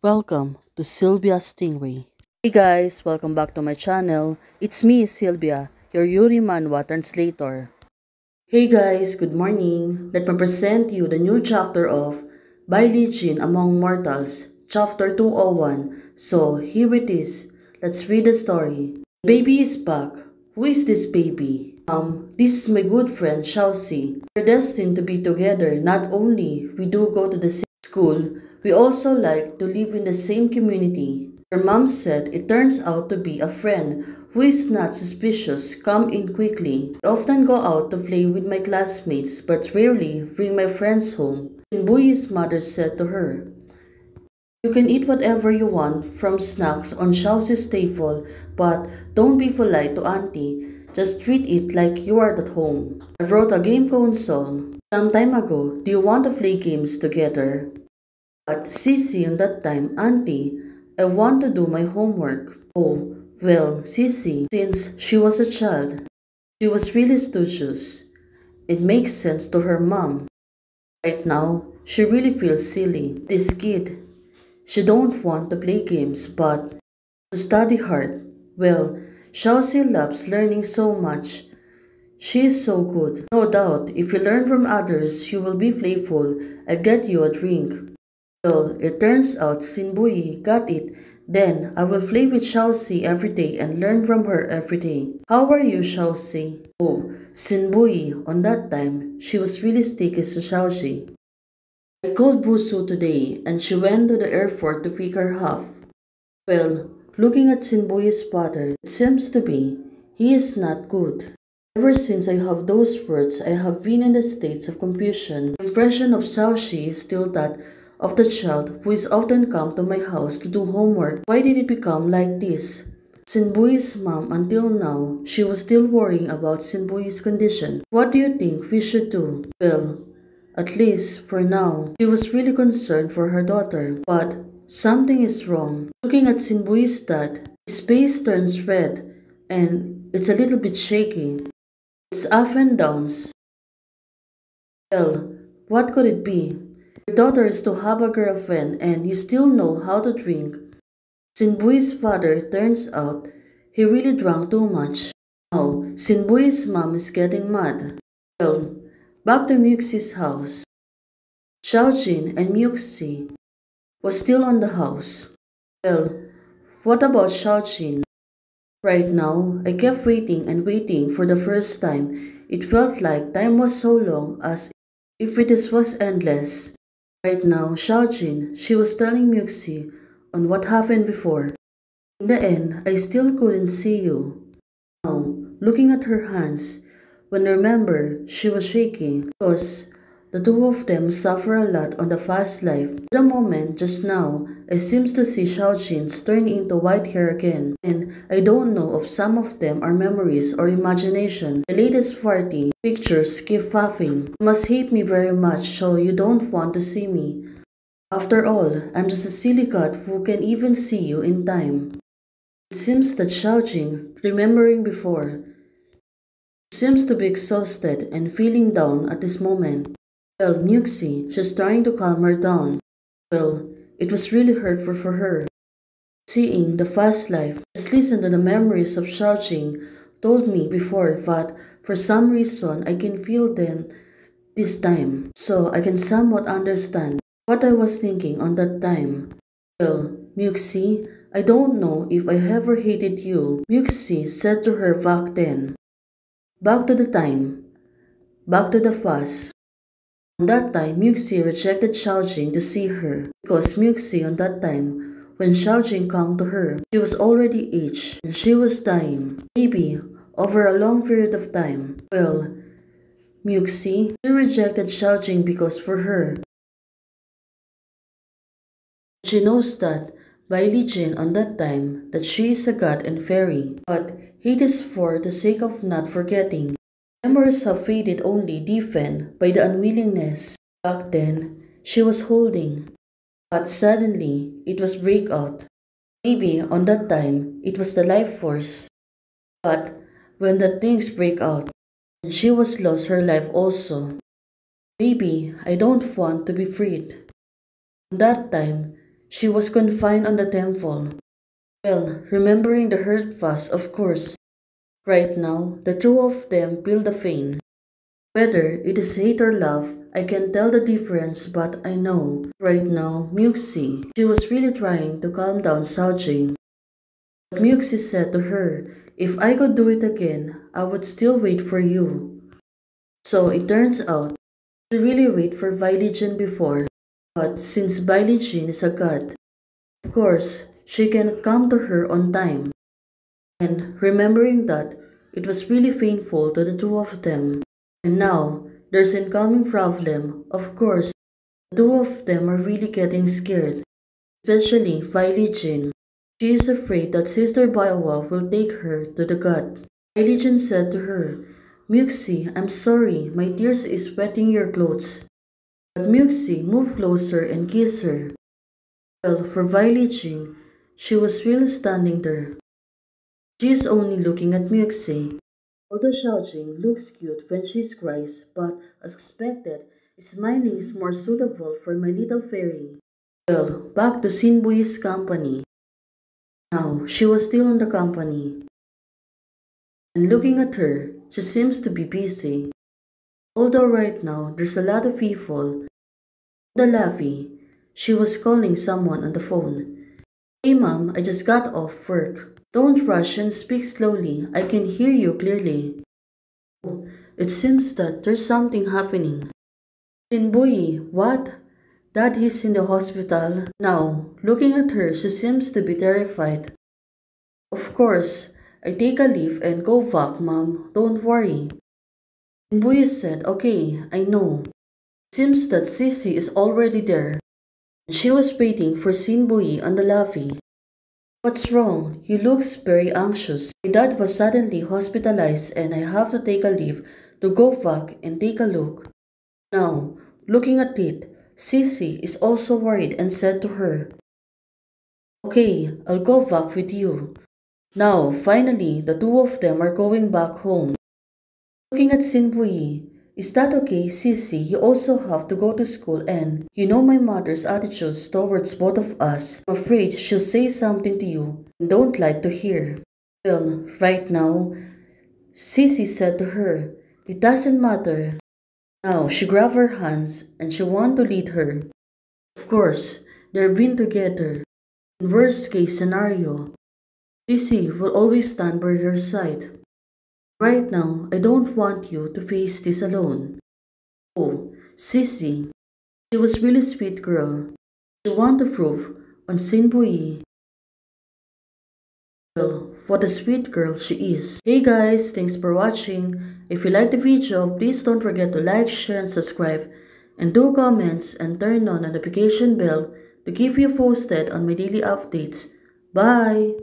Welcome to Sylvia Stingray. Hey guys, welcome back to my channel. It's me, Sylvia, your Yuri Manhwa translator. Hey guys, good morning. Let me present you the new chapter of By Legion Among Mortals, chapter 201. So here it is. Let's read the story. Baby is back. Who is this baby? This is my good friend Xiaoxi. We're destined to be together. Not only we do go to the same school, we also like to live in the same community. Her mom said it turns out to be a friend who is not suspicious. Come in quickly. I often go out to play with my classmates but rarely bring my friends home. Sinbui's mother said to her, you can eat whatever you want from snacks on Xiaoxi's table, but don't be polite to auntie. Just treat it like you are at home. I wrote a game console some time ago. Do you want to play games together? But Sissy on that time, auntie, I want to do my homework. Oh, well, Sissy, since she was a child, she was really studious. It makes sense to her mom. Right now, she really feels silly. This kid, she don't want to play games but to study hard. Well, Xiaoxi loves learning so much. She is so good. No doubt, if you learn from others, you will be playful. I'll get you a drink. Well, it turns out Sinbui got it. Then I will play with Xiaoxi every day and learn from her every day. How are you, Xiaoxi? Oh, Sinbui, on that time, she was really sticky to Xiaoxi. I called Busu today and she went to the airport to pick her up. Well, looking at Sinboy's father, it seems to me he is not good. Ever since I have those words, I have been in a state of confusion. The impression of Xiaoxi is still that of the child who is often come to my house to do homework. Why did it become like this? Sinbui's mom, until now, she was still worrying about Sinbui's condition. What do you think we should do? Well, at least for now, she was really concerned for her daughter. But something is wrong. Looking at Sinbui's dad, his face turns red and it's a little bit shaky. It's up and downs. Well, what could it be? Your daughter is to have a girlfriend and you still know how to drink. Sinbui's father turns out he really drank too much. Now, Sinbui's mom is getting mad. Well, back to Muxi's house. Xiaojin and Muxi was still on the house. Well, what about Xiaojin? Right now, I kept waiting and waiting for the first time. It felt like time was so long as if it was endless. Right now, Xiaojin, she was telling Muxi on what happened before. In the end, I still couldn't see you. Now, looking at her hands, when I remember she was shaking because the two of them suffer a lot on the fast life. For the moment, just now, I seems to see Xiaojin's turn into white hair again, and I don't know if some of them are memories or imagination. The latest party pictures keep popping. You must hate me very much so you don't want to see me. After all, I'm just a silly cat who can even see you in time. It seems that Xiaojing, remembering before, seems to be exhausted and feeling down at this moment. Well, Nuxie, she's trying to calm her down. Well, it was really hurtful for her. Seeing the fast life, just listen to the memories of Xiaojing told me before that for some reason I can feel them this time. So I can somewhat understand what I was thinking on that time. Well, Muxi, I don't know if I ever hated you, Muxi said to her back then. Back to the time, back to the past. On that time, Muxi rejected Xiaojing to see her because Muxi on that time, when Xiaojing came to her, she was already aged and she was dying, maybe over a long period of time. Well, Muxi, she rejected Xiaojing because for her, she knows that by Li on that time that she is a god and fairy, but it is for the sake of not forgetting. Memories have faded only deepened by the unwillingness. Back then, she was holding, but suddenly it was breakout. Maybe on that time it was the life force, but when the things break out, she was lost her life also. Maybe I don't want to be freed. On that time, she was confined on the temple. Well, remembering the hurt fuss, of course. Right now, the two of them feel the pain. Whether it is hate or love, I can't tell the difference, but I know. Right now, Muxi, she was really trying to calm down Xiaojing. But Muxi said to her, if I could do it again, I would still wait for you. So it turns out, she really waited for Bailijin before. But since Bailijin is a god, of course, she cannot come to her on time. And remembering that, it was really painful to the two of them. And now, there's an incoming problem. Of course, the two of them are really getting scared. Especially Filey Jin. She is afraid that Sister Biowa will take her to the god. Filey Jin said to her, Muxi, I'm sorry, my tears is wetting your clothes. But Muxi moved closer and kissed her. Well, for Filey Jin, she was really standing there. She is only looking at Muxi. Although Xiaojing looks cute when she cries, but as expected, smiling is more suitable for my little fairy. Well, back to Sinbui's company. Now, she was still in the company. And looking at her, she seems to be busy. Although right now, there's a lot of people. In the lobby, she was calling someone on the phone. Hey mom, I just got off work. Don't rush and speak slowly. I can hear you clearly. Oh, it seems that there's something happening. Sinbui, what? Dad is in the hospital. Now, looking at her, she seems to be terrified. Of course, I take a leave and go back, Mom. Don't worry. Sinbui said, okay, I know. It seems that Sissy is already there. She was waiting for Sinbui on the lobby. What's wrong? You look very anxious. My dad was suddenly hospitalized and I have to take a leave to go back and take a look. Now, looking at it, Sissy is also worried and said to her, okay, I'll go back with you. Now, finally, the two of them are going back home. Looking at Sinbui, is that okay, Sissy? You also have to go to school and you know my mother's attitudes towards both of us. I'm afraid she'll say something to you and don't like to hear. Well, right now, Sissy said to her, it doesn't matter. Now she grabbed her hands and she wanted to lead her. Of course, they've been together. In worst case scenario, Sissy will always stand by her side. Right now, I don't want you to face this alone. Oh, Sissy, she was really sweet girl. She wanted to prove on Sinbui, well, what a sweet girl she is. Hey guys, thanks for watching. If you liked the video, please don't forget to like, share, and subscribe. And do comments and turn on the notification bell to keep you posted on my daily updates. Bye!